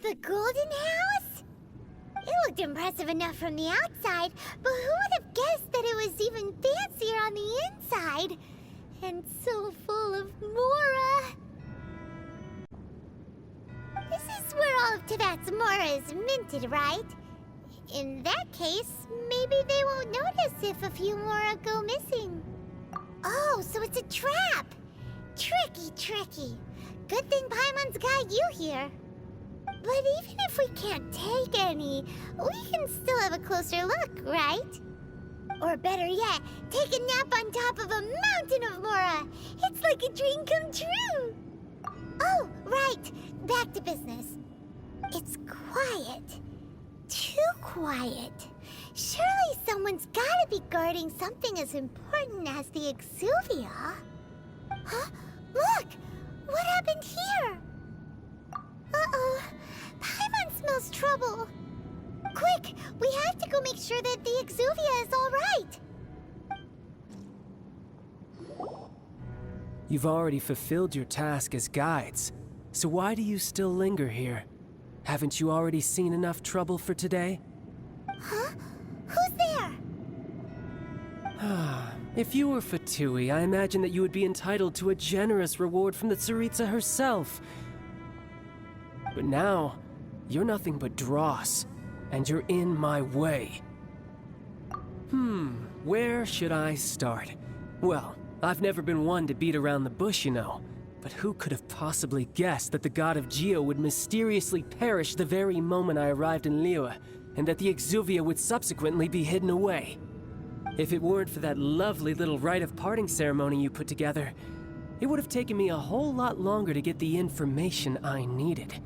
The Golden House? It looked impressive enough from the outside, but who would have guessed that it was even fancier on the inside? And so full of Mora. This is where all of Teyvat's Mora is minted, right? In that case, maybe they won't notice if a few Mora go missing. Oh, so it's a trap! Tricky, tricky. Good thing Paimon's got you here. But even if we can't take any, we can still have a closer look, right? Or better yet, take a nap on top of a mountain of Mora. It's like a dream come true. Oh, right. Back to business. It's quiet. Too quiet. Surely someone's gotta be guarding something as important as the Exuvia. Huh? Look! What happened here? Uh-oh. Paimon smells trouble. Quick! We have to go make sure that the Exuvia is all right. You've already fulfilled your task as guides, so why do you still linger here? Haven't you already seen enough trouble for today? Huh? Who's there? If you were Fatui, I imagine that you would be entitled to a generous reward from the Tsaritsa herself. But now, you're nothing but dross, and you're in my way. Where should I start? Well, I've never been one to beat around the bush, you know. But who could have possibly guessed that the god of Geo would mysteriously perish the very moment I arrived in Liyue, and that the Exuvia would subsequently be hidden away? If it weren't for that lovely little rite of parting ceremony you put together, it would have taken me a whole lot longer to get the information I needed.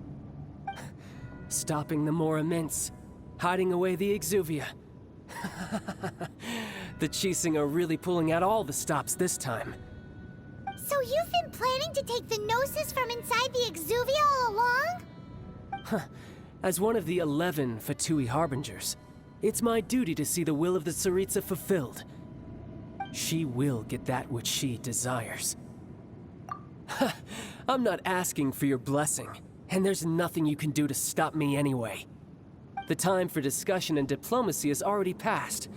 Stopping the Mora Mints, hiding away the Exuvia. The Qixing are really pulling out all the stops this time. So you've been planning to take the Gnosis from inside the Exuvia all along? As one of the 11 Fatui Harbingers, it's my duty to see the will of the Tsaritsa fulfilled. She will get that which she desires. I'm not asking for your blessing, and there's nothing you can do to stop me anyway. The time for discussion and diplomacy has already passed.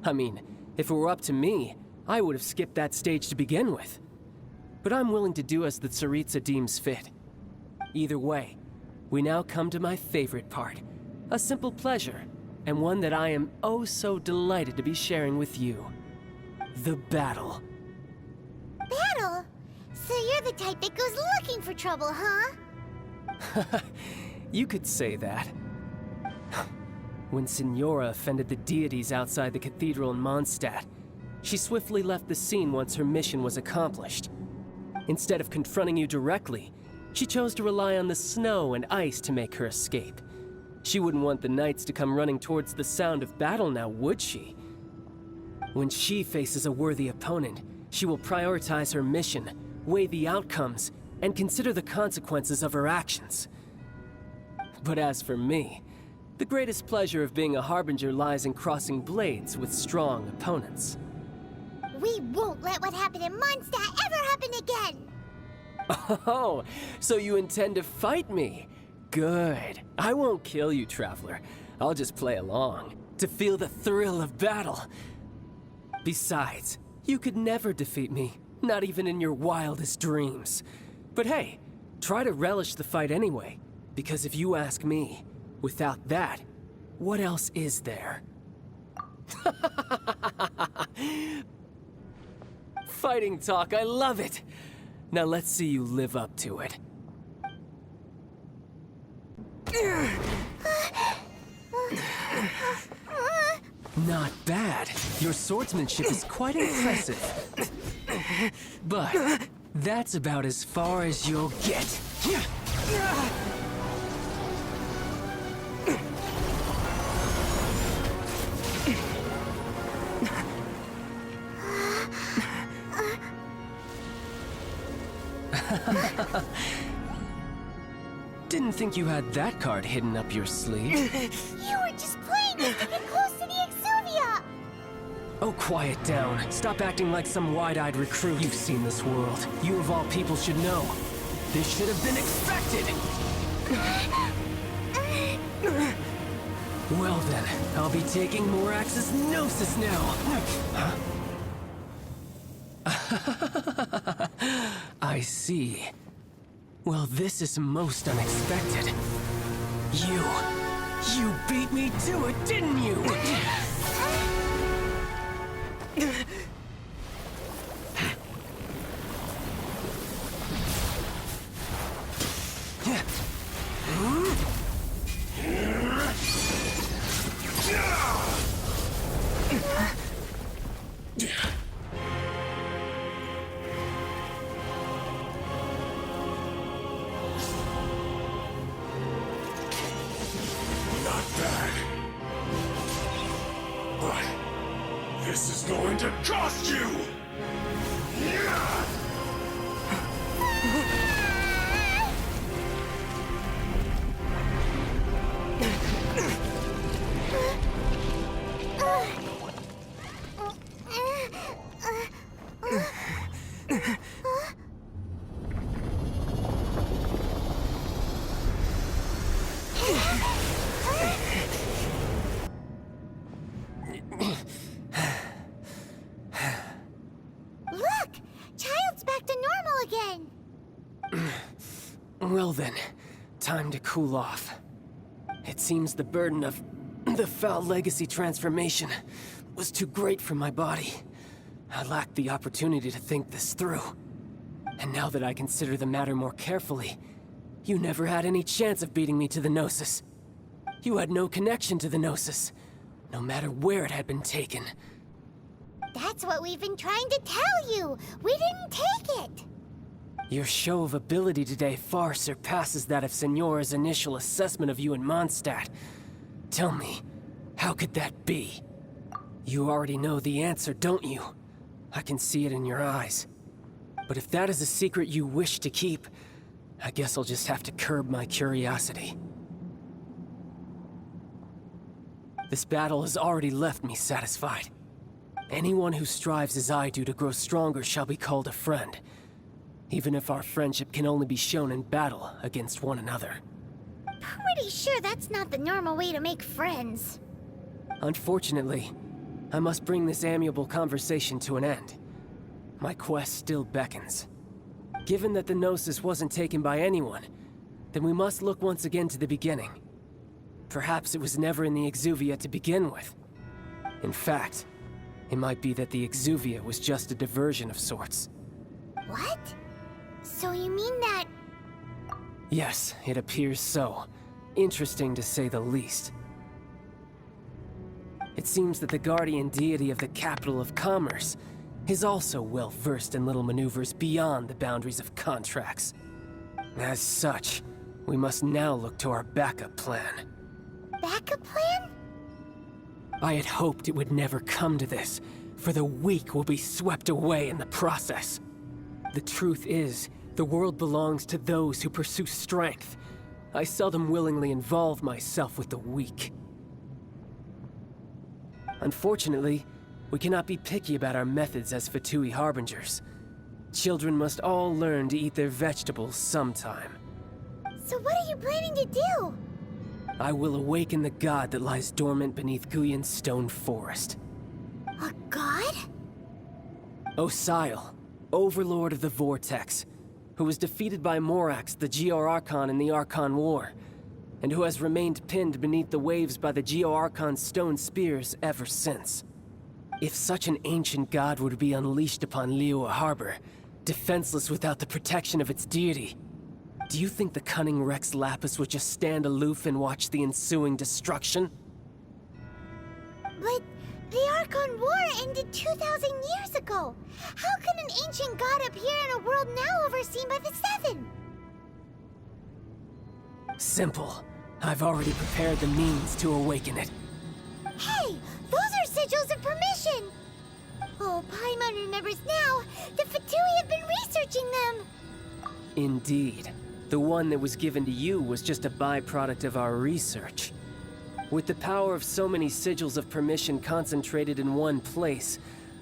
I mean, if it were up to me, I would have skipped that stage to begin with. But I'm willing to do as the Tsaritsa deems fit. Either way, we now come to my favorite part. A simple pleasure, and one that I am oh so delighted to be sharing with you. The battle. Battle? So you're the type that goes looking for trouble, huh? You could say that. When Signora offended the deities outside the cathedral in Mondstadt, she swiftly left the scene once her mission was accomplished. Instead of confronting you directly, she chose to rely on the snow and ice to make her escape. She wouldn't want the knights to come running towards the sound of battle now, would she? When she faces a worthy opponent, she will prioritize her mission, weigh the outcomes, and consider the consequences of her actions. But as for me, the greatest pleasure of being a Harbinger lies in crossing blades with strong opponents. We won't let what happened in Mondstadt ever happen again! Oh, so you intend to fight me? Good. I won't kill you, Traveler. I'll just play along, to feel the thrill of battle. Besides, you could never defeat me, not even in your wildest dreams. But hey, try to relish the fight anyway, because if you ask me, without that, what else is there? Fighting talk, I love it! Now let's see you live up to it. Not bad. Your swordsmanship is quite impressive. But that's about as far as you'll get. Didn't think you had that card hidden up your sleeve. You were just playing us to get close to the Exuvia! Oh, quiet down. Stop acting like some wide-eyed recruit. You've seen this world. You of all people should know. This should have been expected! Well then, I'll be taking Morax's Gnosis now! I see. Well, this is most unexpected. You beat me to it, didn't you? Not bad. But this is going to cost you! Look! Child's back to normal again! Well then, time to cool off. It seems the burden of the foul legacy transformation was too great for my body. I lacked the opportunity to think this through. And now that I consider the matter more carefully, you never had any chance of beating me to the Gnosis. You had no connection to the Gnosis, no matter where it had been taken. That's what we've been trying to tell you! We didn't take it! Your show of ability today far surpasses that of Signora's initial assessment of you in Mondstadt. Tell me, how could that be? You already know the answer, don't you? I can see it in your eyes. But if that is a secret you wish to keep, I guess I'll just have to curb my curiosity. This battle has already left me satisfied. Anyone who strives as I do to grow stronger shall be called a friend, even if our friendship can only be shown in battle against one another. Pretty sure that's not the normal way to make friends. Unfortunately, I must bring this amiable conversation to an end. My quest still beckons. Given that the Gnosis wasn't taken by anyone, then we must look once again to the beginning. Perhaps it was never in the Exuvia to begin with. In fact, it might be that the Exuvia was just a diversion of sorts. What? So you mean that... Yes, it appears so. Interesting to say the least. It seems that the guardian deity of the capital of commerce is also well versed in little maneuvers beyond the boundaries of contracts. As such, we must now look to our backup plan. backup plan? I had hoped it would never come to this, for the weak will be swept away in the process. The truth is, the world belongs to those who pursue strength. I seldom willingly involve myself with the weak. Unfortunately, we cannot be picky about our methods as Fatui Harbingers. Children must all learn to eat their vegetables sometime. So what are you planning to do? I will awaken the god that lies dormant beneath Guyon's stone forest. A god? Osial, overlord of the Vortex, who was defeated by Morax, the Geo-Archon in the Archon War, and who has remained pinned beneath the waves by the Geo-Archon's stone spears ever since. If such an ancient god were to be unleashed upon Liyue Harbor, defenseless without the protection of its deity, do you think the cunning Rex Lapis would just stand aloof and watch the ensuing destruction? But the Archon War ended 2,000 years ago. How can an ancient god appear in a world now overseen by the Seven? Simple. I've already prepared the means to awaken it. Hey, those are sigils of permission! Oh, Paimon remembers now. The Fatui have been researching them. Indeed. The one that was given to you was just a byproduct of our research. With the power of so many sigils of permission concentrated in one place,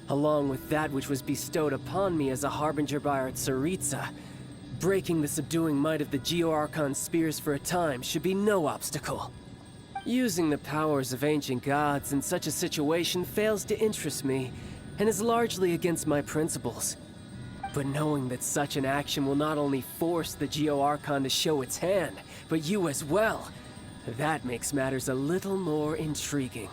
along with that which was bestowed upon me as a harbinger by our Tsaritsa, breaking the subduing might of the Geo-Archon spears for a time should be no obstacle. Using the powers of ancient gods in such a situation fails to interest me, and is largely against my principles. But knowing that such an action will not only force the Geo Archon to show its hand, but you as well, that makes matters a little more intriguing.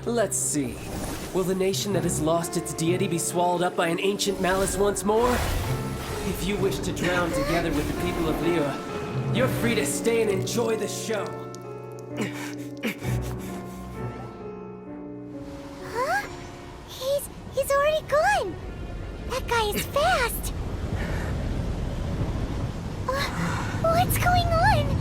Let's see. Will the nation that has lost its deity be swallowed up by an ancient malice once more? If you wish to drown together with the people of Liyue, you're free to stay and enjoy the show. Huh? He's already gone! That guy is fast! What's going on?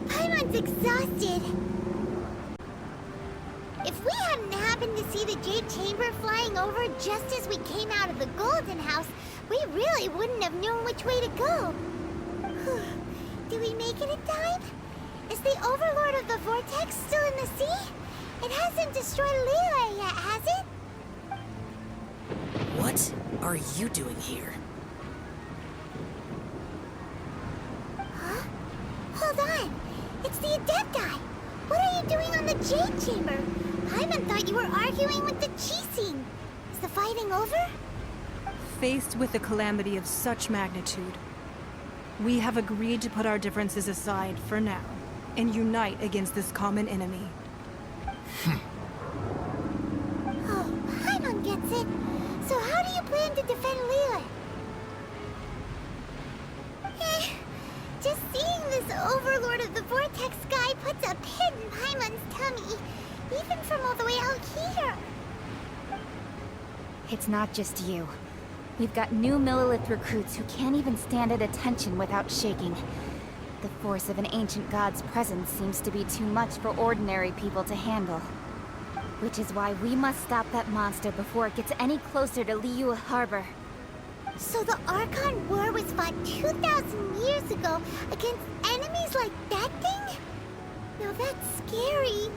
Paimon's exhausted. If we hadn't happened to see the Jade Chamber flying over just as we came out of the Golden House, we really wouldn't have known which way to go. Did we make it in time? Is the Overlord of the Vortex still in the sea? It hasn't destroyed Liyue yet, has it? What are you doing here? Huh? Hold on. It's the Adepti. What are you doing on the Jade Chamber? Paimon thought you were arguing with the Qixing. Is the fighting over? Faced with a calamity of such magnitude, we have agreed to put our differences aside for now and unite against this common enemy. Oh, Paimon gets it. So how do you plan to defend Liyue? Just seeing this Overlord of the Vortex guy puts a pit in Paimon's tummy, even from all the way out here. It's not just you. We've got new Millelith recruits who can't even stand at attention without shaking. The force of an ancient god's presence seems to be too much for ordinary people to handle. Which is why we must stop that monster before it gets any closer to Liyue Harbor. So the Archon War was fought 2,000 years ago against enemies like that thing? Now that's scary.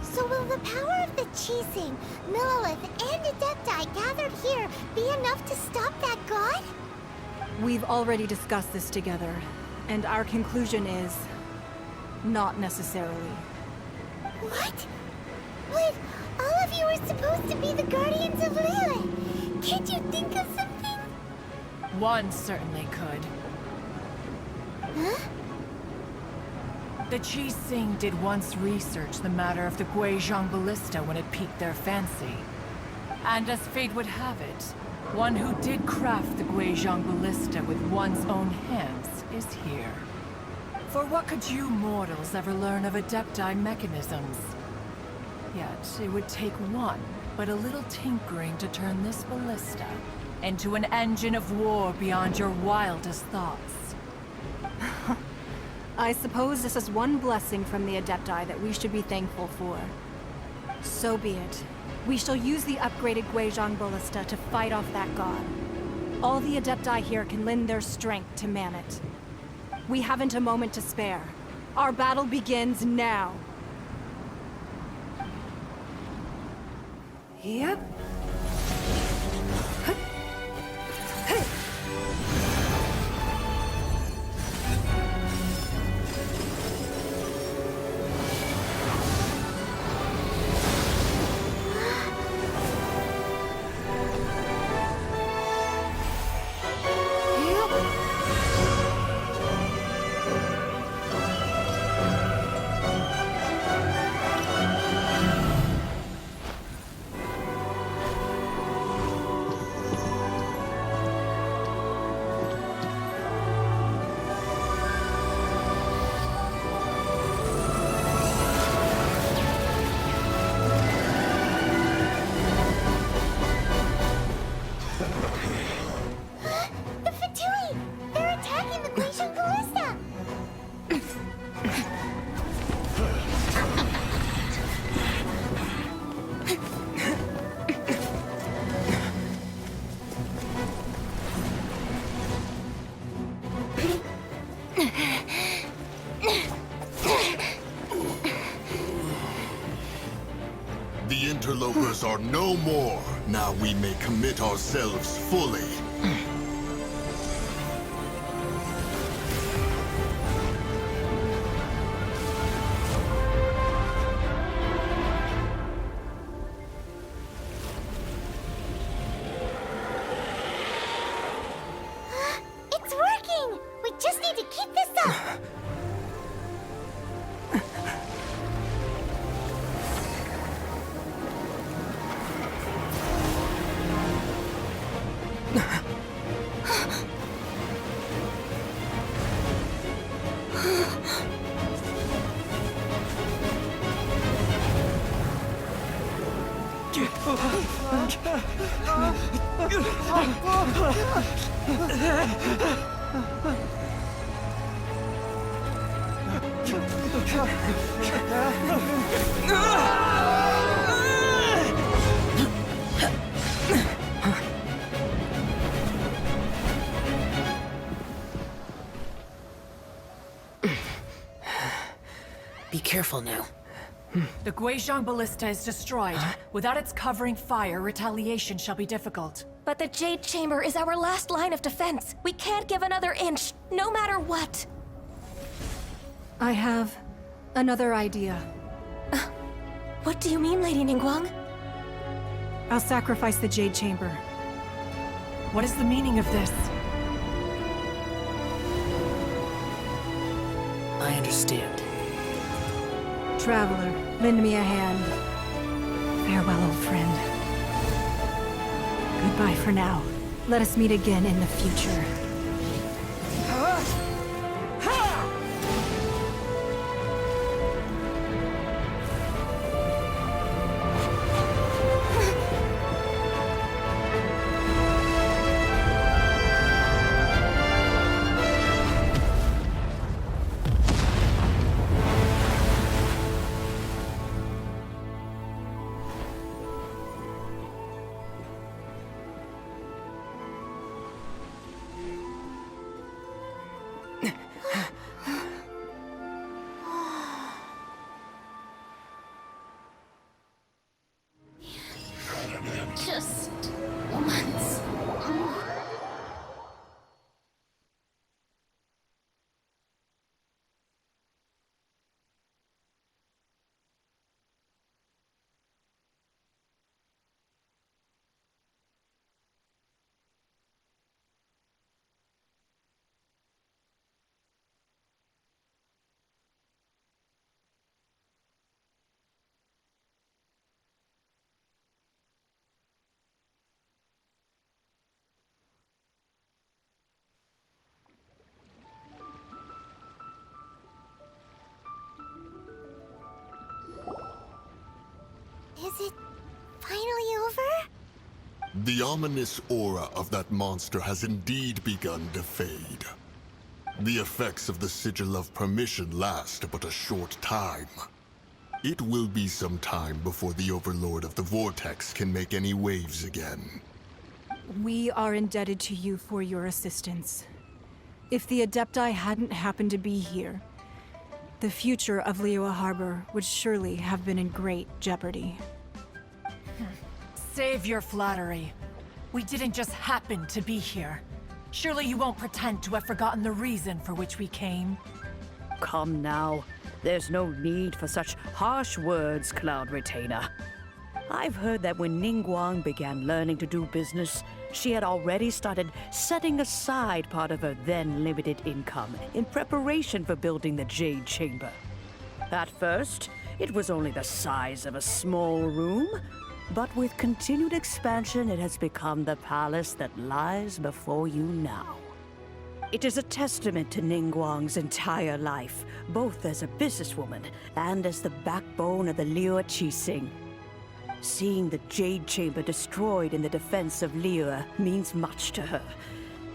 So will the power of the Qixing, Millelith, and Adepti gathered here be enough to stop that god? We've already discussed this together, and our conclusion is... not necessarily. What? But all of you are supposed to be the guardians of Liyue. Can't you think of something? One certainly could. Huh? The Qixing did once research the matter of the Guizhong Ballista when it piqued their fancy. And as fate would have it, one who did craft the Guizhong Ballista with one's own hands is here. For what could you mortals ever learn of Adepti mechanisms? Yet, it would take one, but a little tinkering to turn this ballista into an engine of war beyond your wildest thoughts. I suppose this is one blessing from the Adepti that we should be thankful for. So be it. We shall use the upgraded Guizhong Ballista to fight off that god. All the Adepti here can lend their strength to man it. We haven't a moment to spare. Our battle begins now. Yep. interlopers are no more. Now we may commit ourselves fully. It's working! We just need to keep this up! Be careful now. The Guizhong Ballista is destroyed. Without its covering fire, retaliation shall be difficult. But the Jade Chamber is our last line of defense. We can't give another inch, no matter what. I have another idea. What do you mean, Lady Ningguang? I'll sacrifice the Jade Chamber. What is the meaning of this? I understand. Traveler, lend me a hand. Farewell, old friend. Goodbye for now. Let us meet again in the future. Just once. Is it finally over? The ominous aura of that monster has indeed begun to fade. The effects of the Sigil of Permission last but a short time. It will be some time before the Overlord of the Vortex can make any waves again. We are indebted to you for your assistance. If the Adepti hadn't happened to be here, the future of Liyue Harbor would surely have been in great jeopardy. Save your flattery. We didn't just happen to be here. Surely you won't pretend to have forgotten the reason for which we came. Come now. There's no need for such harsh words, Cloud Retainer. I've heard that when Ningguang began learning to do business, she had already started setting aside part of her then limited income in preparation for building the Jade Chamber. At first, it was only the size of a small room, but with continued expansion, it has become the palace that lies before you now. It is a testament to Ningguang's entire life, both as a businesswoman and as the backbone of the Liyue Qixing. Seeing the Jade Chamber destroyed in the defense of Liyue means much to her.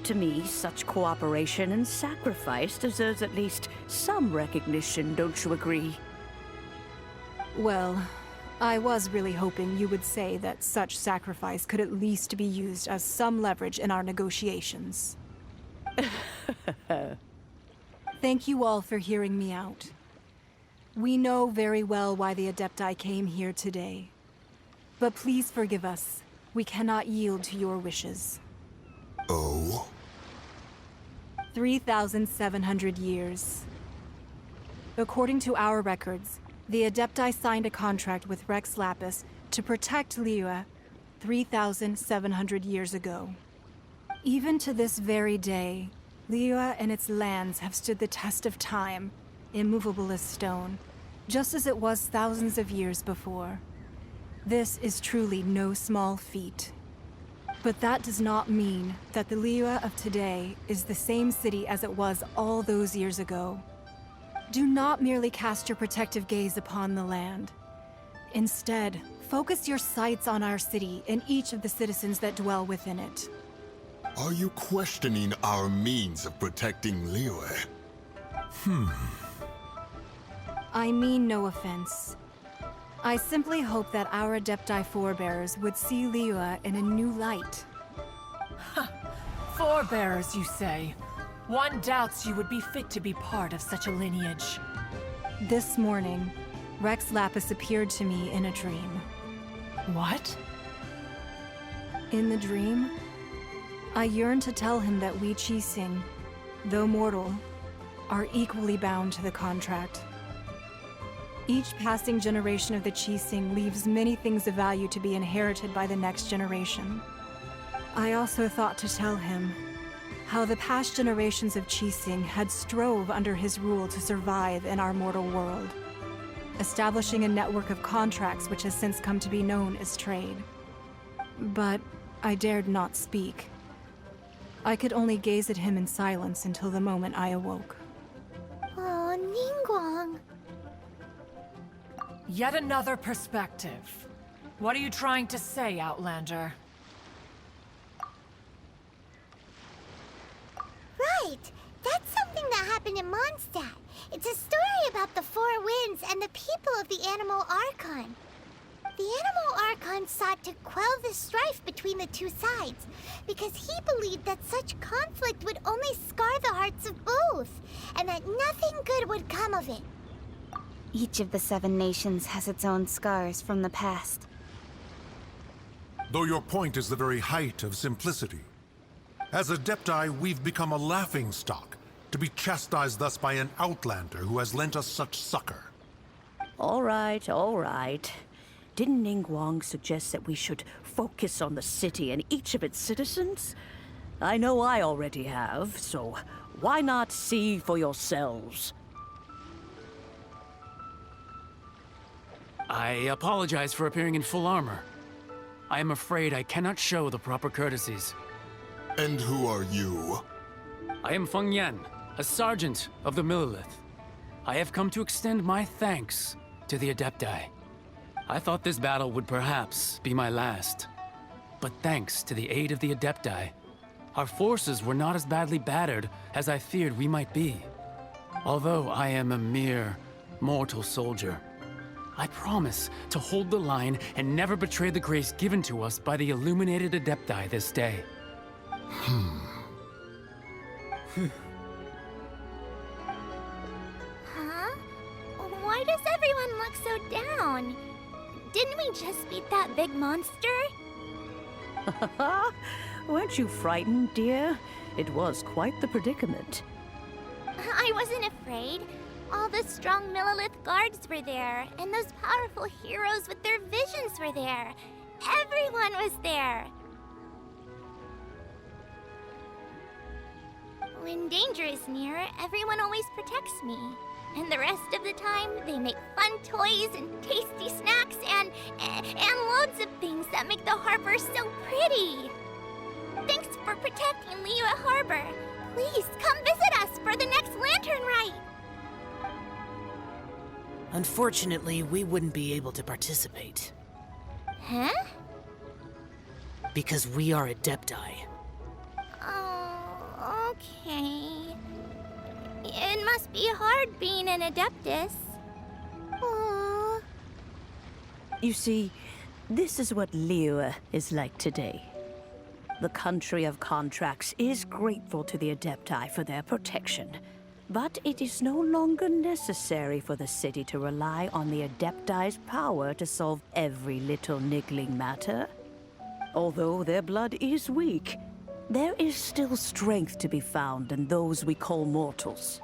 To me, such cooperation and sacrifice deserves at least some recognition, don't you agree? Well, I was really hoping you would say that such sacrifice could at least be used as some leverage in our negotiations. Thank you all for hearing me out. We know very well why the Adepti came here today. But please forgive us. We cannot yield to your wishes. Oh? 3,700 years. According to our records, the Adepti signed a contract with Rex Lapis to protect Liyue 3,700 years ago. Even to this very day, Liyue and its lands have stood the test of time, immovable as stone, just as it was thousands of years before. This is truly no small feat. But that does not mean that the Liyue of today is the same city as it was all those years ago. Do not merely cast your protective gaze upon the land. Instead, focus your sights on our city and each of the citizens that dwell within it. Are you questioning our means of protecting Liyue? I mean no offense. I simply hope that our Adepti forebears would see Liyue in a new light. Forebearers, you say? One doubts you would be fit to be part of such a lineage. This morning, Rex Lapis appeared to me in a dream. What? In the dream, I yearned to tell him that we Qixing, though mortal, are equally bound to the contract. Each passing generation of the Qixing leaves many things of value to be inherited by the next generation. I also thought to tell him how the past generations of Qixing had strove under his rule to survive in our mortal world, establishing a network of contracts which has since come to be known as trade. But I dared not speak. I could only gaze at him in silence until the moment I awoke. Oh, Ningguang. Yet another perspective. What are you trying to say, Outlander? Right! That's something that happened in Mondstadt. It's a story about the Four Winds and the people of the Animal Archon. The Animal Archon sought to quell the strife between the two sides, because he believed that such conflict would only scar the hearts of both, and that nothing good would come of it. Each of the 7 nations has its own scars from the past. Though your point is the very height of simplicity. As Adepti, we've become a laughingstock, to be chastised thus by an outlander who has lent us such succor. All right, all right. Didn't Ningguang suggest that we should focus on the city and each of its citizens? I know I already have, so why not see for yourselves? I apologize for appearing in full armor. I am afraid I cannot show the proper courtesies. And who are you? I am Feng Yan, a sergeant of the Millelith. I have come to extend my thanks to the Adepti. I thought this battle would perhaps be my last. But thanks to the aid of the Adepti, our forces were not as badly battered as I feared we might be. Although I am a mere mortal soldier, I promise to hold the line and never betray the grace given to us by the illuminated Adepti this day. Huh? Why does everyone look so down? Didn't we just beat that big monster? Weren't you frightened, dear? It was quite the predicament. I wasn't afraid. All the strong Millelith guards were there, and those powerful heroes with their visions were there. Everyone was there. When danger is near, everyone always protects me. And the rest of the time, they make fun toys and tasty snacks and loads of things that make the harbor so pretty. Thanks for protecting Liyue Harbor. Please come visit us for the next lantern rite. Unfortunately, we wouldn't be able to participate. Huh? Because we are Adepti. Oh, okay. It must be hard being an Adeptus. Aww. You see, this is what Liyue is like today. The country of contracts is grateful to the Adepti for their protection. But it is no longer necessary for the city to rely on the Adepti's power to solve every little niggling matter. Although their blood is weak, there is still strength to be found in those we call mortals.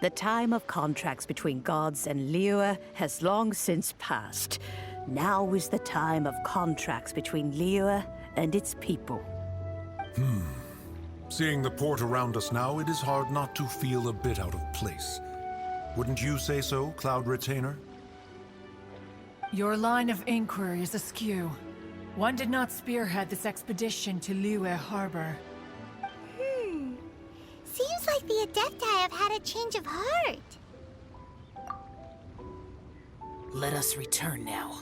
The time of contracts between gods and Liyue has long since passed. Now is the time of contracts between Liyue and its people. Seeing the port around us now, it is hard not to feel a bit out of place. Wouldn't you say so, Cloud Retainer? Your line of inquiry is askew. One did not spearhead this expedition to Liyue Harbor. Seems like the Adepti have had a change of heart. Let us return now.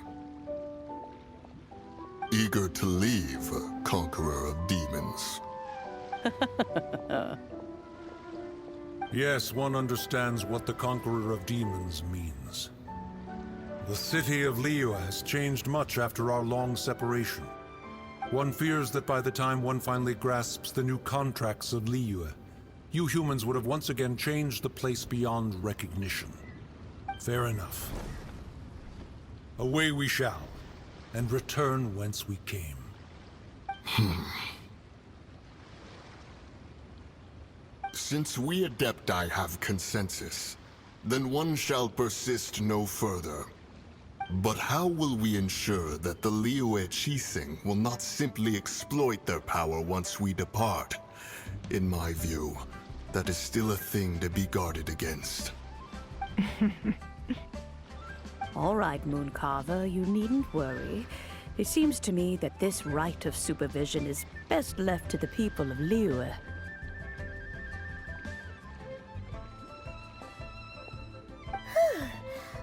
Eager to leave, Conqueror of Demons. Yes, one understands what the Conqueror of Demons means. The city of Liyue has changed much after our long separation. One fears that by the time one finally grasps the new contracts of Liyue, you humans would have once again changed the place beyond recognition. Fair enough. Away we shall, and return whence we came. Since we Adepti have consensus, then one shall persist no further. But how will we ensure that the Liyue Qixing will not simply exploit their power once we depart? In my view, that is still a thing to be guarded against. All right, Mooncarver, you needn't worry. It seems to me that this right of supervision is best left to the people of Liyue.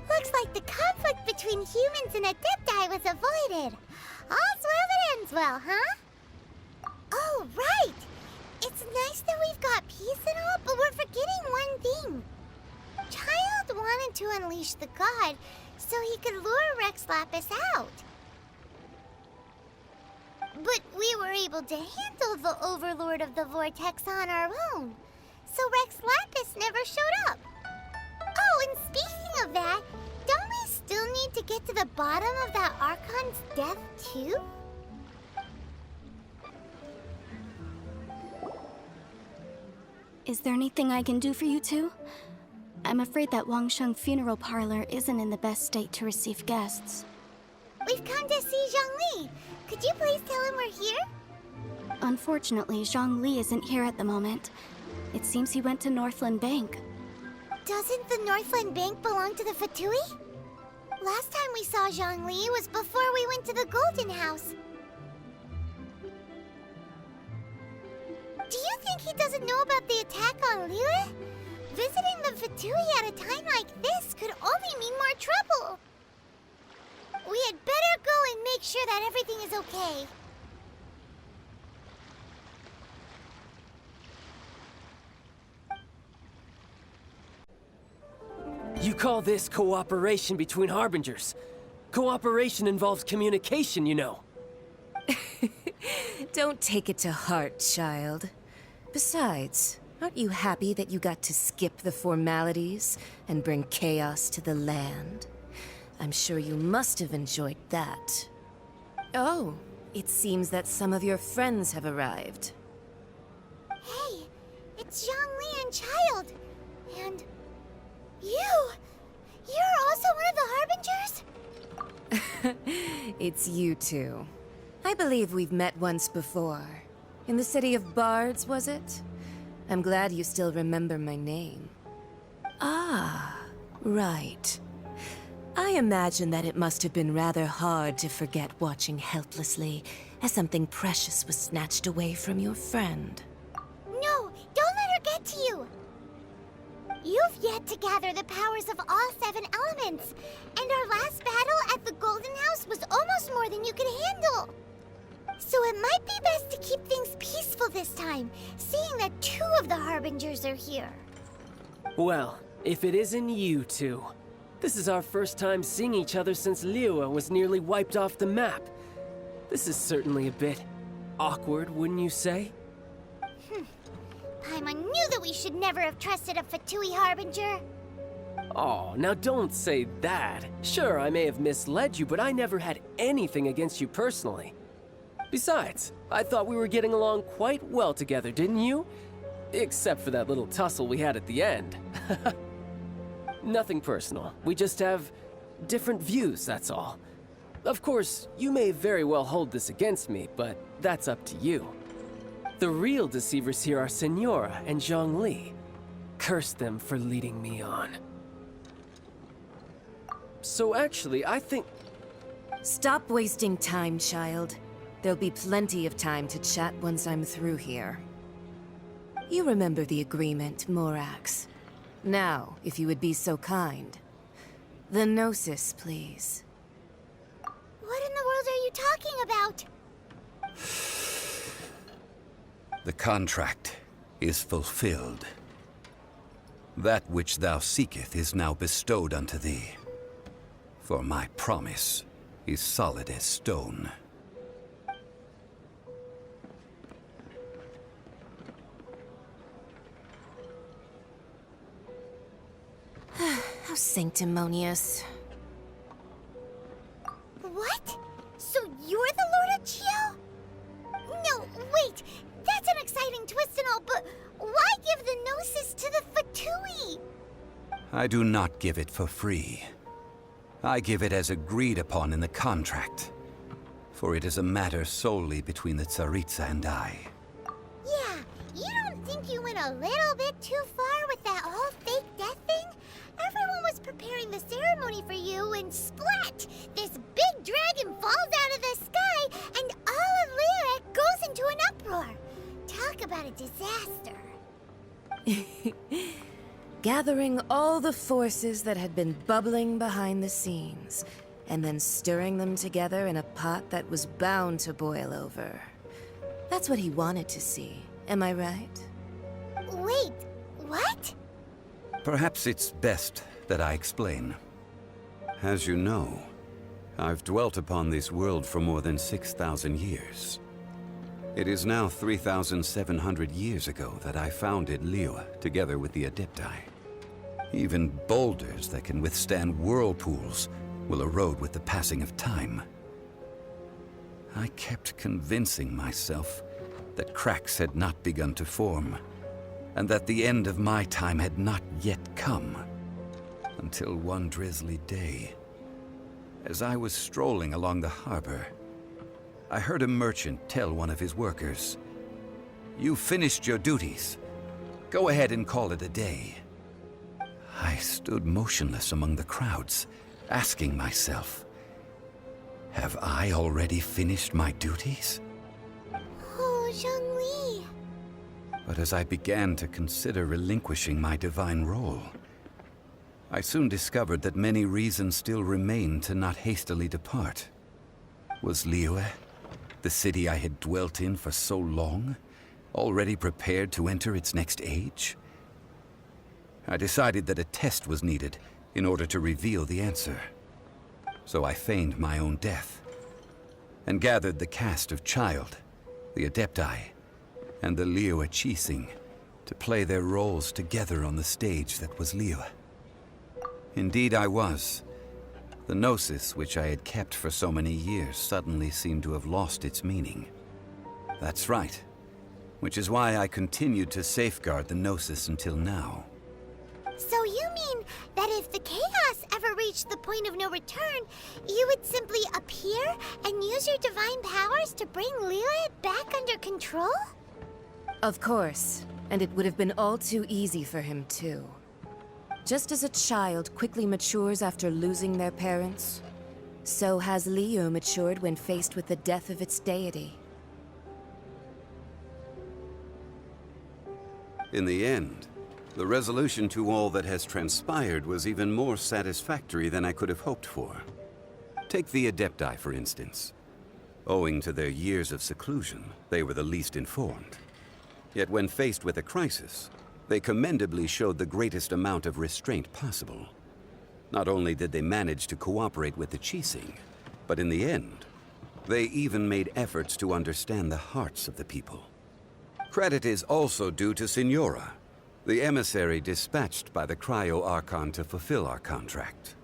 Looks like the conflict between humans and Adepti was avoided. All's well that ends well, huh? Oh, right! It's nice that we've got peace and all, but we're forgetting one thing. Child wanted to unleash the god so he could lure Rex Lapis out. But we were able to handle the Overlord of the Vortex on our own, so Rex Lapis never showed up. Oh, and speaking of that, don't we still need to get to the bottom of that Archon's death, too? Is there anything I can do for you two? I'm afraid that Wangsheng Funeral Parlor isn't in the best state to receive guests. We've come to see Zhongli. Could you please tell him we're here? Unfortunately, Zhongli isn't here at the moment. It seems he went to Northland Bank. Doesn't the Northland Bank belong to the Fatui? Last time we saw Zhongli was before we went to the Golden House. Do you think he doesn't know about the attack on Liyue? Visiting the Fatui at a time like this could only mean more trouble. We had better go and make sure that everything is okay. You call this cooperation between Harbingers? Cooperation involves communication, you know. Don't take it to heart, child. Besides, aren't you happy that you got to skip the formalities and bring chaos to the land? I'm sure you must have enjoyed that. Oh, it seems that some of your friends have arrived. Hey, it's Zhongli and Child. And you're also one of the Harbingers? It's you two. I believe we've met once before. In the City of Bards, was it? I'm glad you still remember my name. Ah, right. I imagine that it must have been rather hard to forget watching helplessly as something precious was snatched away from your friend. No, don't let her get to you. You've yet to gather the powers of all 7 elements, and our last battle at the Golden House was almost more than you could handle. So it might be best to keep things peaceful this time, seeing that 2 of the Harbingers are here. Well, if it isn't you two. This is our first time seeing each other since Liyue was nearly wiped off the map. This is certainly a bit awkward, wouldn't you say? Paimon knew the we should never have trusted a Fatui Harbinger? Oh, now don't say that. Sure, I may have misled you, but I never had anything against you personally. Besides, I thought we were getting along quite well together, didn't you? Except for that little tussle we had at the end. Nothing personal. We just have different views, that's all. Of course, you may very well hold this against me, but that's up to you. The real deceivers here are Signora and Zhongli. Curse them for leading me on. So actually, I think... Stop wasting time, child. There'll be plenty of time to chat once I'm through here. You remember the agreement, Morax. Now, if you would be so kind. The Gnosis, please. What in the world are you talking about? The contract is fulfilled. That which thou seeketh is now bestowed unto thee. For my promise is solid as stone. How sanctimonious. What? So you're the Lord of Chio? No, wait! That's an exciting twist and all, but why give the Gnosis to the Fatui? I do not give it for free. I give it as agreed upon in the contract. For it is a matter solely between the Tsaritsa and I. Yeah, you don't think you went a little bit too far with that whole fake death thing? Everyone was preparing the ceremony for you, and splat! This big dragon falls out of the sky, and all of Liyue goes into an uproar. Talk about a disaster. Gathering all the forces that had been bubbling behind the scenes, and then stirring them together in a pot that was bound to boil over. That's what he wanted to see, am I right? Wait, what? Perhaps it's best that I explain. As you know, I've dwelt upon this world for more than 6,000 years. It is now 3,700 years ago that I founded Liyue together with the Adepti. Even boulders that can withstand whirlpools will erode with the passing of time. I kept convincing myself that cracks had not begun to form, and that the end of my time had not yet come. Until one drizzly day, as I was strolling along the harbor, I heard a merchant tell one of his workers, "You finished your duties. Go ahead and call it a day." I stood motionless among the crowds, asking myself, have I already finished my duties? Oh, Zhongli. But as I began to consider relinquishing my divine role, I soon discovered that many reasons still remained to not hastily depart. Was Liyue, the city I had dwelt in for so long, already prepared to enter its next age? I decided that a test was needed in order to reveal the answer. So I feigned my own death, and gathered the cast of Child, the Adepti, and the Liyue Qixing to play their roles together on the stage that was Liyue. Indeed I was. The Gnosis, which I had kept for so many years, suddenly seemed to have lost its meaning. That's right, which is why I continued to safeguard the Gnosis until now. So you mean that if the chaos ever reached the point of no return, you would simply appear and use your divine powers to bring Liyue back under control? Of course, and it would have been all too easy for him too. Just as a child quickly matures after losing their parents, so has Liyue matured when faced with the death of its deity. In the end, the resolution to all that has transpired was even more satisfactory than I could have hoped for. Take the Adepti, for instance. Owing to their years of seclusion, they were the least informed. Yet when faced with a crisis, they commendably showed the greatest amount of restraint possible. Not only did they manage to cooperate with the Qixing, but in the end, they even made efforts to understand the hearts of the people. Credit is also due to Signora, The emissary dispatched by the Cryo Archon to fulfill our contract.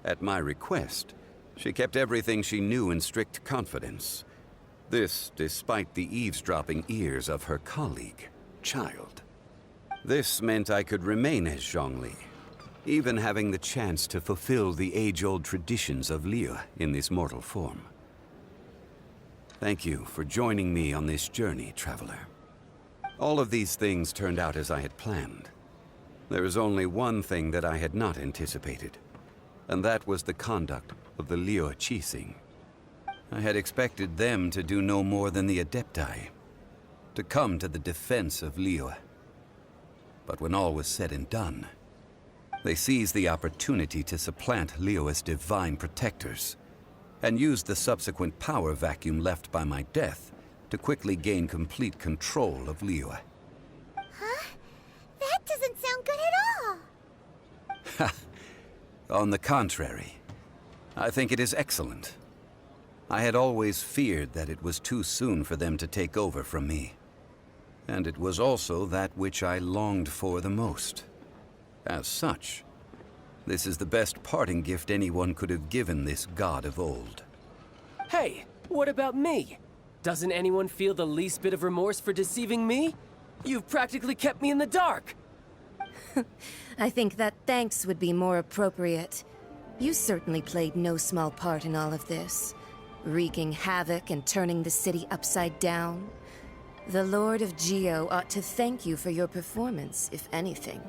At my request, she kept everything she knew in strict confidence. This despite the eavesdropping ears of her colleague, Childe. This meant I could remain as Zhongli, even having the chance to fulfill the age-old traditions of Liyue in this mortal form. Thank you for joining me on this journey, Traveler. All of these things turned out as I had planned. There is only one thing that I had not anticipated, and that was the conduct of the Liyue Qixing. I had expected them to do no more than the Adepti, to come to the defense of Liyue. But when all was said and done, they seized the opportunity to supplant Liyue as divine protectors, and used the subsequent power vacuum left by my death to quickly gain complete control of Liyue. Huh? That doesn't sound good at all. On the contrary, I think it is excellent. I had always feared that it was too soon for them to take over from me. And it was also that which I longed for the most. As such, this is the best parting gift anyone could have given this god of old. Hey, what about me? Doesn't anyone feel the least bit of remorse for deceiving me? You've practically kept me in the dark! I think that thanks would be more appropriate. You certainly played no small part in all of this, wreaking havoc and turning the city upside down. The Lord of Geo ought to thank you for your performance, if anything.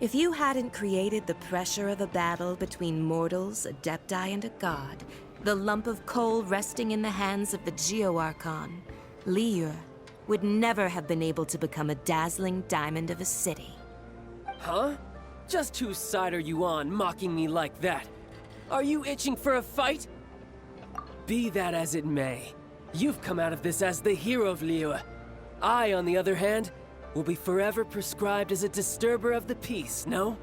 If you hadn't created the pressure of a battle between mortals, Adepti, and a god, the lump of coal resting in the hands of the Geo Archon, Liyue, would never have been able to become a dazzling diamond of a city. Huh? Just whose side are you on, mocking me like that? Are you itching for a fight? Be that as it may, you've come out of this as the hero of Liyue. I, on the other hand, will be forever prescribed as a disturber of the peace, no?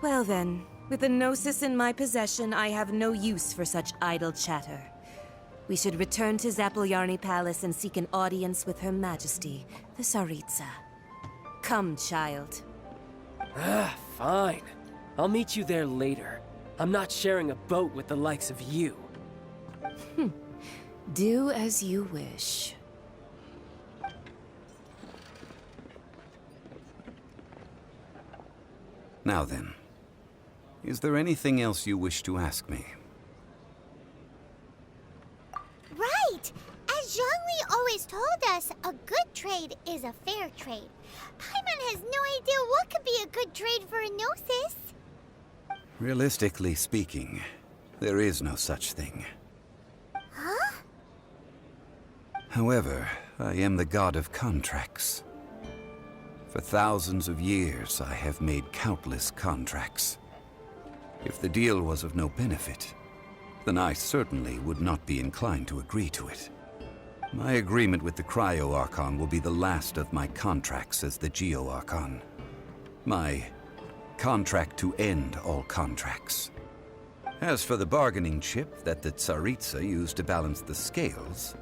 Well then, with the Gnosis in my possession, I have no use for such idle chatter. We should return to Zapoljarny Palace and seek an audience with Her Majesty, the Tsaritsa. Come, child. Fine. I'll meet you there later. I'm not sharing a boat with the likes of you. Do as you wish. Now then, is there anything else you wish to ask me? Right! As Zhongli always told us, a good trade is a fair trade. Paimon has no idea what could be a good trade for a Gnosis. Realistically speaking, there is no such thing. Huh? However, I am the god of contracts. For thousands of years, I have made countless contracts. If the deal was of no benefit, then I certainly would not be inclined to agree to it. My agreement with the Cryo Archon will be the last of my contracts as the Geo Archon. My contract to end all contracts. As for the bargaining chip that the Tsaritsa used to balance the scales,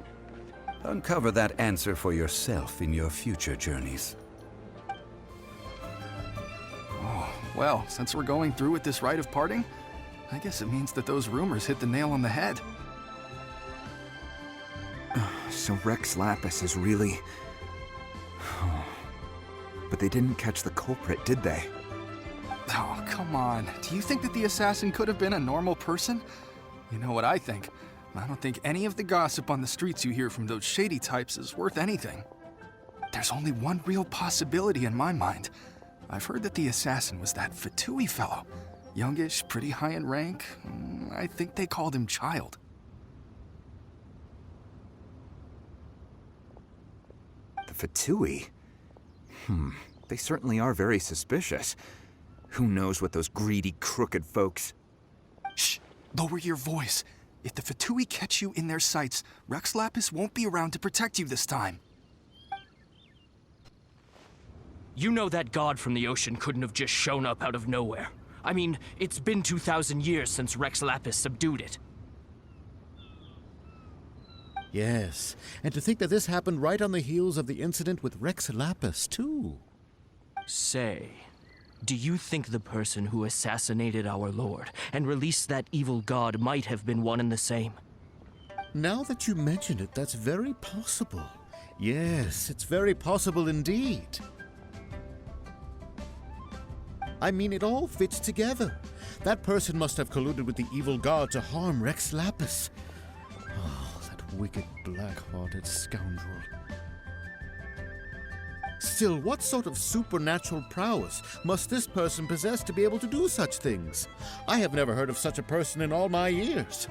uncover that answer for yourself in your future journeys. Well, since we're going through with this rite of parting, I guess it means that those rumors hit the nail on the head. So Rex Lapis is really... But they didn't catch the culprit, did they? Oh, come on. Do you think that the assassin could have been a normal person? You know what I think. I don't think any of the gossip on the streets you hear from those shady types is worth anything. There's only one real possibility in my mind. I've heard that the assassin was that Fatui fellow. Youngish, pretty high in rank. I think they called him Childe. The Fatui? They certainly are very suspicious. Who knows what those greedy, crooked folks... Shh! Lower your voice. If the Fatui catch you in their sights, Rex Lapis won't be around to protect you this time. You know that god from the ocean couldn't have just shown up out of nowhere. I mean, it's been 2,000 years since Rex Lapis subdued it. Yes, and to think that this happened right on the heels of the incident with Rex Lapis, too. Say, do you think the person who assassinated our lord and released that evil god might have been one and the same? Now that you mention it, that's very possible. Yes, it's very possible indeed. I mean, it all fits together. That person must have colluded with the evil god to harm Rex Lapis. Oh, that wicked, black-hearted scoundrel. Still, what sort of supernatural prowess must this person possess to be able to do such things? I have never heard of such a person in all my years.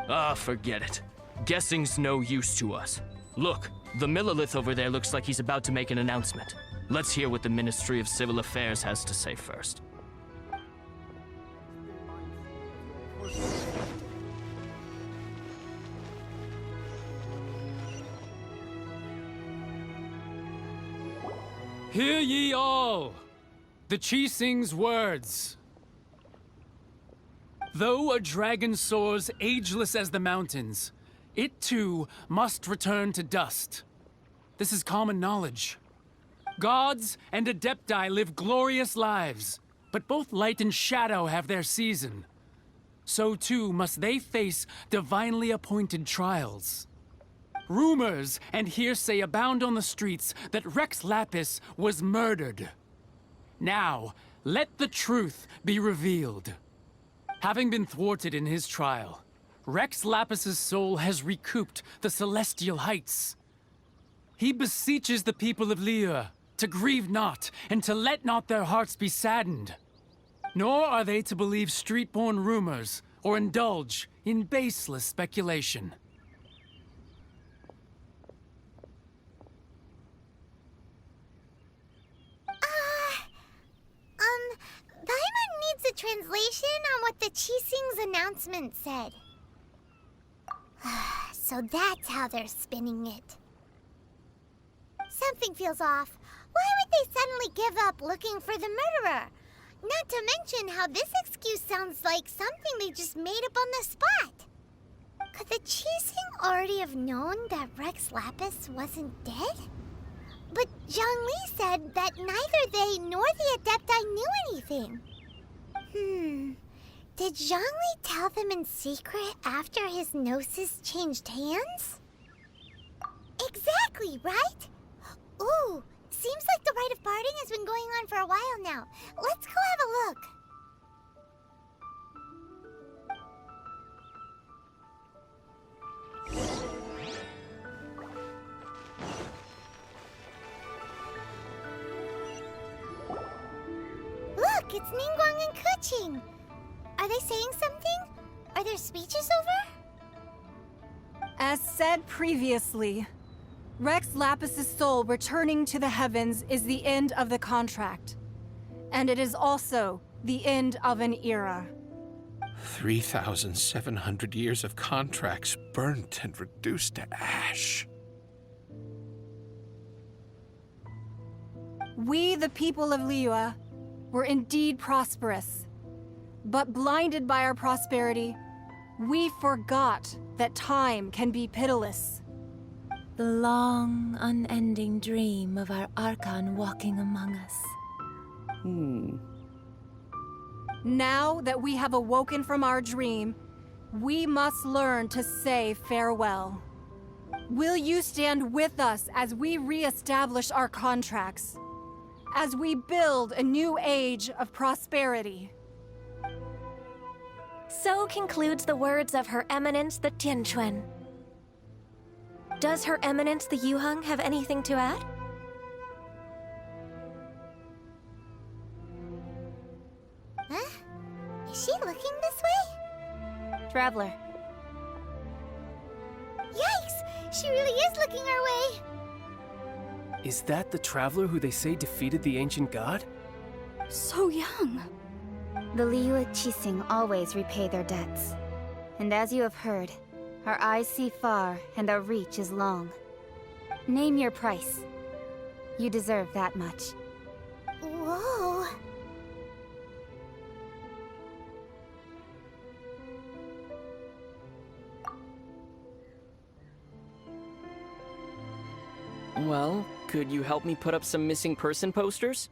Ah, forget it. Guessing's no use to us. Look, the Millelith over there looks like he's about to make an announcement. Let's hear what the Ministry of Civil Affairs has to say first. Hear ye all! The Qixing's words. Though a dragon soars ageless as the mountains, it too must return to dust. This is common knowledge. Gods and Adepti live glorious lives, but both light and shadow have their season. So too must they face divinely appointed trials. Rumors and hearsay abound on the streets that Rex Lapis was murdered. Now, let the truth be revealed. Having been thwarted in his trial, Rex Lapis's soul has recouped the celestial heights. He beseeches the people of Liyue to grieve not and to let not their hearts be saddened. Nor are they to believe street-born rumors or indulge in baseless speculation. Paimon needs a translation on what the Qixing's announcement said. So that's how they're spinning it. Something feels off. Why would they suddenly give up looking for the murderer? Not to mention how this excuse sounds like something they just made up on the spot. Could the Qixing already have known that Rex Lapis wasn't dead? But Zhongli said that neither they nor the Adepti knew anything. Did Zhongli tell them in secret after his gnosis changed hands? Exactly, right? Ooh, seems like the rite of parting has been going on for a while now. Let's go have a look. Look, it's Ningguang and Keqing. Are they saying something? Are their speeches over? As said previously, Rex Lapis's soul returning to the heavens is the end of the contract. And it is also the end of an era. 3,700 years of contracts burnt and reduced to ash. We, the people of Liyue, were indeed prosperous. But blinded by our prosperity, we forgot that time can be pitiless. The long, unending dream of our Archon walking among us. Now that we have awoken from our dream, we must learn to say farewell. Will you stand with us as we re-establish our contracts? As we build a new age of prosperity? So concludes the words of Her Eminence the Tianquan. Does Her Eminence the Yuheng have anything to add? Huh? Is she looking this way? Traveler. Yikes! She really is looking our way! Is that the traveler who they say defeated the ancient god? So young. The Liyue Qixing always repay their debts. And as you have heard, our eyes see far and our reach is long. Name your price. You deserve that much. Whoa! Well, could you help me put up some missing person posters?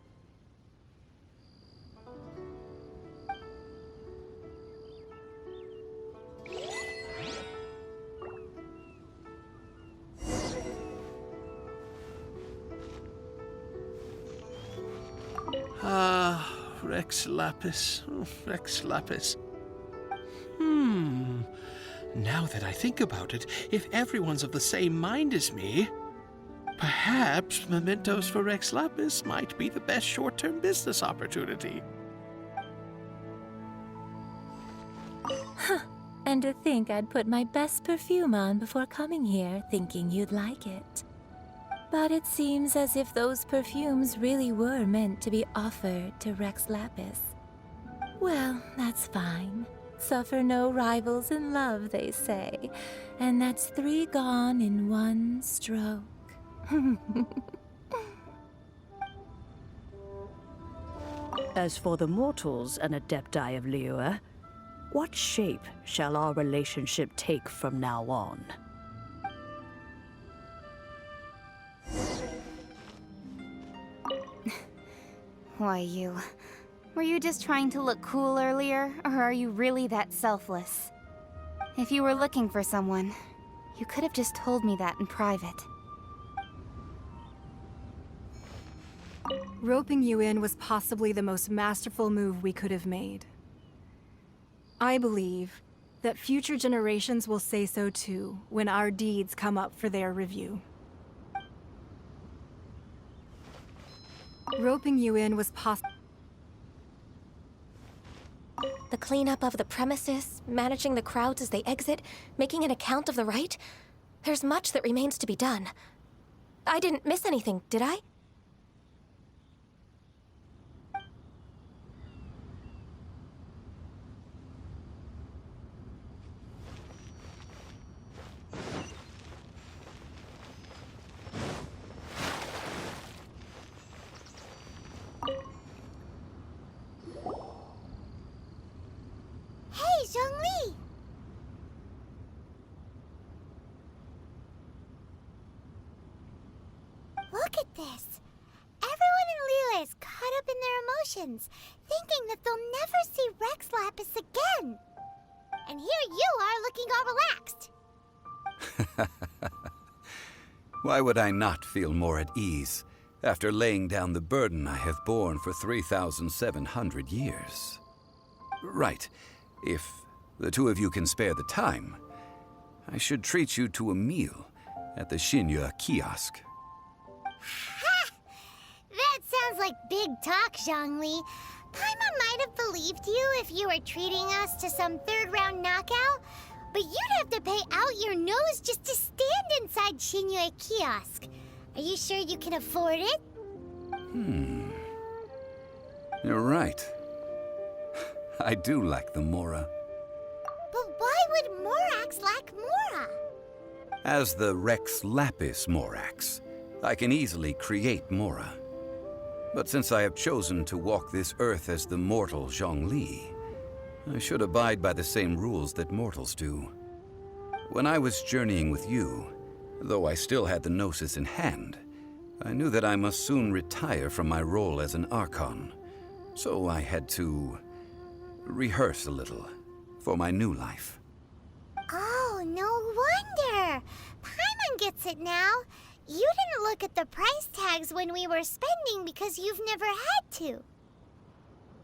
Ah, Rex Lapis. Oh, Rex Lapis. Now that I think about it, if everyone's of the same mind as me, perhaps mementos for Rex Lapis might be the best short-term business opportunity. And to think I'd put my best perfume on before coming here, thinking you'd like it. But it seems as if those perfumes really were meant to be offered to Rex Lapis. Well, that's fine. Suffer no rivals in love, they say. And that's 3 gone in 1 stroke. As for the mortals and Adepti of Liyue, what shape shall our relationship take from now on? Why, you... Were you just trying to look cool earlier, or are you really that selfless? If you were looking for someone, you could have just told me that in private. Roping you in was possibly the most masterful move we could have made. I believe that future generations will say so too when our deeds come up for their review. Roping you in was The cleanup of the premises, managing the crowds as they exit, making an account of the rite. There's much that remains to be done. I didn't miss anything, did I? Hey, Zhongli! Look at this. Everyone in Liyue is caught up in their emotions, thinking that they'll never see Rex Lapis again. And here you are looking all relaxed. Why would I not feel more at ease after laying down the burden I have borne for 3,700 years? Right. If the two of you can spare the time, I should treat you to a meal at the Xinyue kiosk. Ha! That sounds like big talk, Zhongli. Paimon might have believed you if you were treating us to some third-round knockout, but you'd have to pay out your nose just to stand inside Xinyue kiosk. Are you sure you can afford it? You're right. I do lack the Mora. But why would Morax lack Mora? As the Rex Lapis Morax, I can easily create Mora. But since I have chosen to walk this earth as the mortal Zhongli, I should abide by the same rules that mortals do. When I was journeying with you, though I still had the Gnosis in hand, I knew that I must soon retire from my role as an Archon. So I had to rehearse a little for my new life. Oh, no wonder! Paimon gets it now. You didn't look at the price tags when we were spending because you've never had to.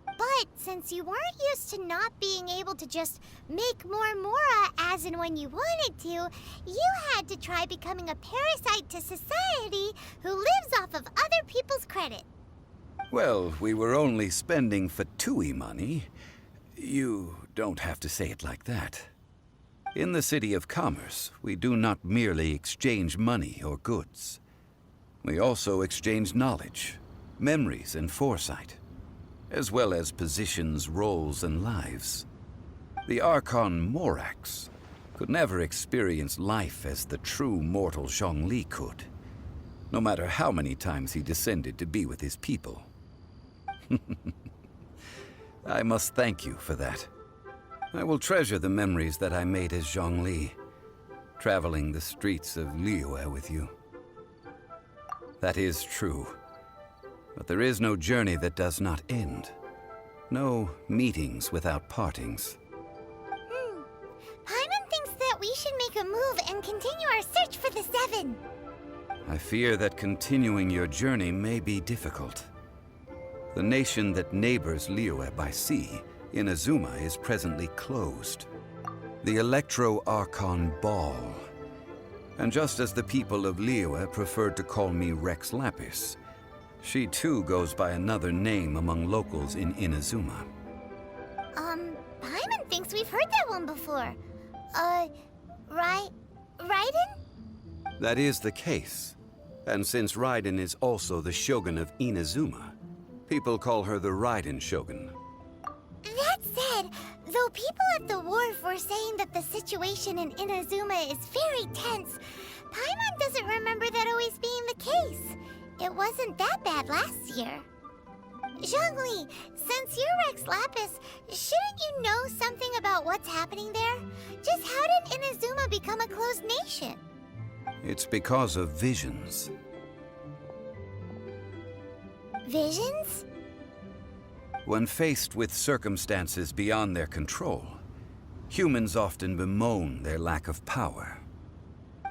But since you weren't used to not being able to just make more Mora as and when you wanted to, you had to try becoming a parasite to society who lives off of other people's credit. Well, we were only spending Fatui money. You don't have to say it like that. In the City of Commerce, we do not merely exchange money or goods. We also exchange knowledge, memories, and foresight, as well as positions, roles, and lives. The Archon Morax could never experience life as the true mortal Zhongli could, no matter how many times he descended to be with his people. I must thank you for that. I will treasure the memories that I made as Zhongli, traveling the streets of Liyue with you. That is true. But there is no journey that does not end. No meetings without partings. Paimon thinks that we should make a move and continue our search for the Seven. I fear that continuing your journey may be difficult. The nation that neighbors Liyue by sea, Inazuma, is presently closed. The Electro-Archon Ball. And just as the people of Liyue preferred to call me Rex Lapis, she too goes by another name among locals in Inazuma. Paimon thinks we've heard that one before. Raiden? That is the case. And since Raiden is also the Shogun of Inazuma, people call her the Raiden Shogun. That said, though people at the wharf were saying that the situation in Inazuma is very tense, Paimon doesn't remember that always being the case. It wasn't that bad last year. Zhongli, since you're Rex Lapis, shouldn't you know something about what's happening there? Just how did Inazuma become a closed nation? It's because of visions. Visions? When faced with circumstances beyond their control, humans often bemoan their lack of power.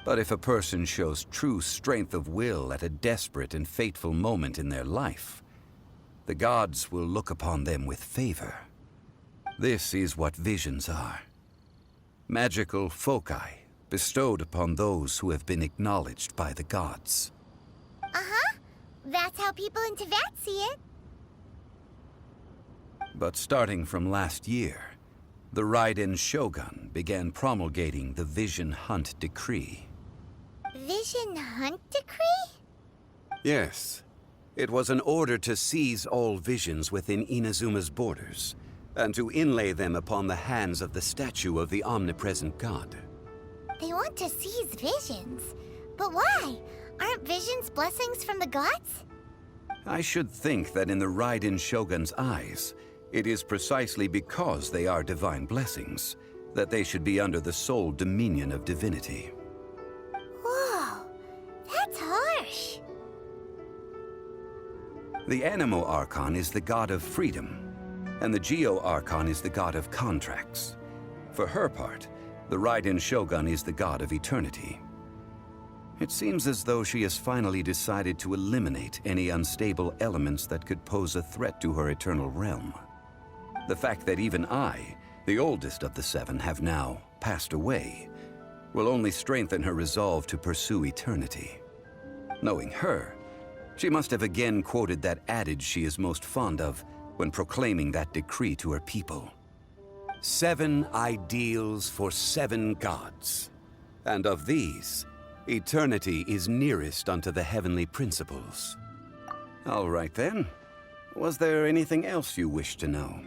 But if a person shows true strength of will at a desperate and fateful moment in their life, the gods will look upon them with favor. This is what visions are. Magical foci bestowed upon those who have been acknowledged by the gods. Uh-huh. That's how people in Teyvat see it. But starting from last year, the Raiden Shogun began promulgating the Vision Hunt Decree. Vision Hunt Decree? Yes. It was an order to seize all visions within Inazuma's borders, and to inlay them upon the hands of the statue of the omnipresent god. They want to seize visions. But why? Aren't visions blessings from the gods? I should think that in the Raiden Shogun's eyes, it is precisely because they are divine blessings that they should be under the sole dominion of divinity. Whoa, that's harsh. The Anemo Archon is the god of freedom, and the Geo Archon is the god of contracts. For her part, the Raiden Shogun is the god of eternity. It seems as though she has finally decided to eliminate any unstable elements that could pose a threat to her eternal realm. The fact that even I, the oldest of the seven, have now passed away, will only strengthen her resolve to pursue eternity. Knowing her, she must have again quoted that adage she is most fond of when proclaiming that decree to her people. 7 ideals for 7 gods, and of these, eternity is nearest unto the heavenly principles. All right then. Was there anything else you wish to know?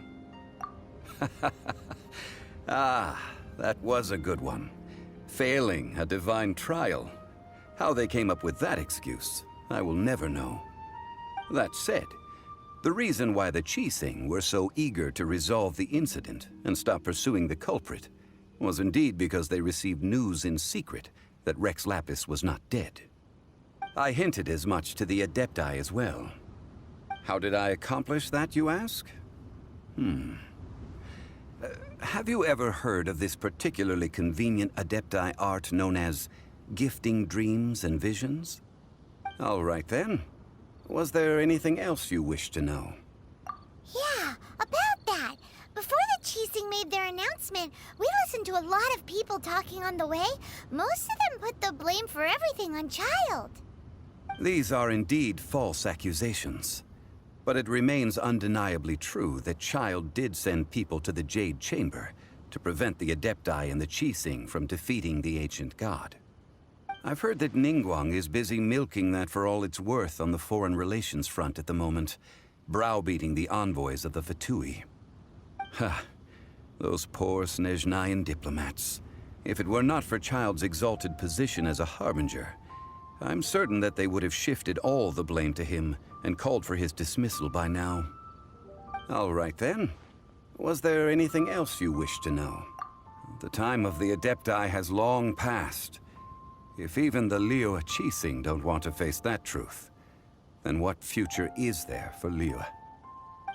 Ah, that was a good one. Failing a divine trial. How they came up with that excuse, I will never know. That said, the reason why the Qixing were so eager to resolve the incident and stop pursuing the culprit was indeed because they received news in secret that Rex Lapis was not dead. I hinted as much to the Adepti as well. How did I accomplish that, you ask? Have you ever heard of this particularly convenient Adepti art known as gifting dreams and visions? All right then. Was there anything else you wish to know? Yeah, about that. Before the Qixing made their announcement, we listened to a lot of people talking on the way. Most of them put the blame for everything on Childe. These are indeed false accusations. But it remains undeniably true that Childe did send people to the Jade Chamber to prevent the Adepti and the Qixing from defeating the ancient god. I've heard that Ningguang is busy milking that for all it's worth on the foreign relations front at the moment, browbeating the envoys of the Fatui. Ha! Those poor Snezhnayan diplomats. If it were not for Childe's exalted position as a harbinger, I'm certain that they would have shifted all the blame to him and called for his dismissal by now. All right then. Was there anything else you wish to know? The time of the Adepti has long passed. If even the Liyue Qixing don't want to face that truth, then what future is there for Liyue?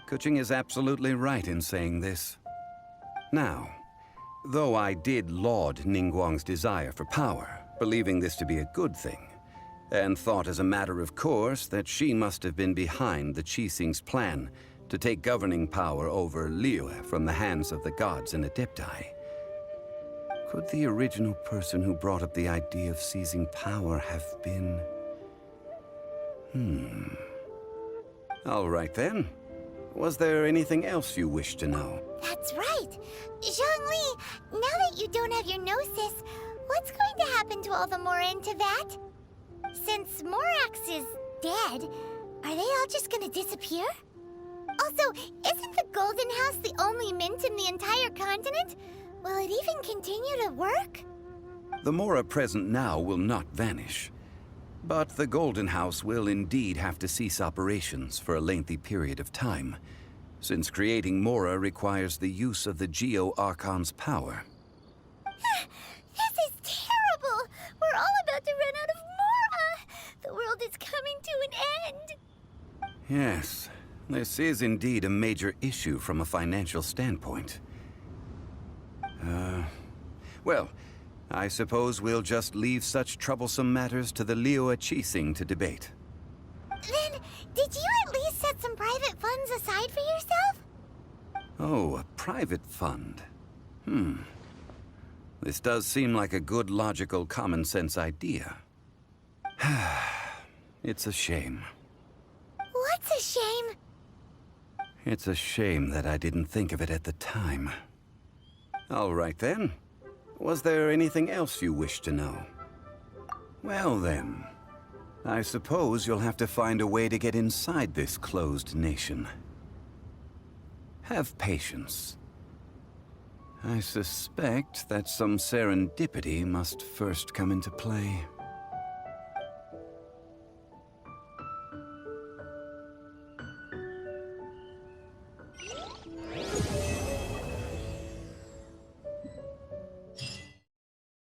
Keqing is absolutely right in saying this. Now, though I did laud Ningguang's desire for power, believing this to be a good thing, and thought as a matter of course that she must have been behind the Qixing's plan to take governing power over Liyue from the hands of the gods and Adepti, could the original person who brought up the idea of seizing power have been... All right then. Was there anything else you wish to know? That's right. Zhongli, now that you don't have your gnosis, what's going to happen to all the Mora in Teyvat? Since Morax is dead, are they all just gonna disappear? Also, isn't the Golden House the only mint in the entire continent? Will it even continue to work? The Mora present now will not vanish. But the Golden House will indeed have to cease operations for a lengthy period of time, since creating Mora requires the use of the Geo-Archon's power. This is terrible! We're all about to run out of Mora! The world is coming to an end! Yes, this is indeed a major issue from a financial standpoint. Well, I suppose we'll just leave such troublesome matters to the Liyue Qixing to debate. Then, did you at least set some private funds aside for yourself? Oh, a private fund. This does seem like a good, logical, common-sense idea. It's a shame. What's a shame? It's a shame that I didn't think of it at the time. All right then. Was there anything else you wish to know? Well then, I suppose you'll have to find a way to get inside this closed nation. Have patience. I suspect that some serendipity must first come into play.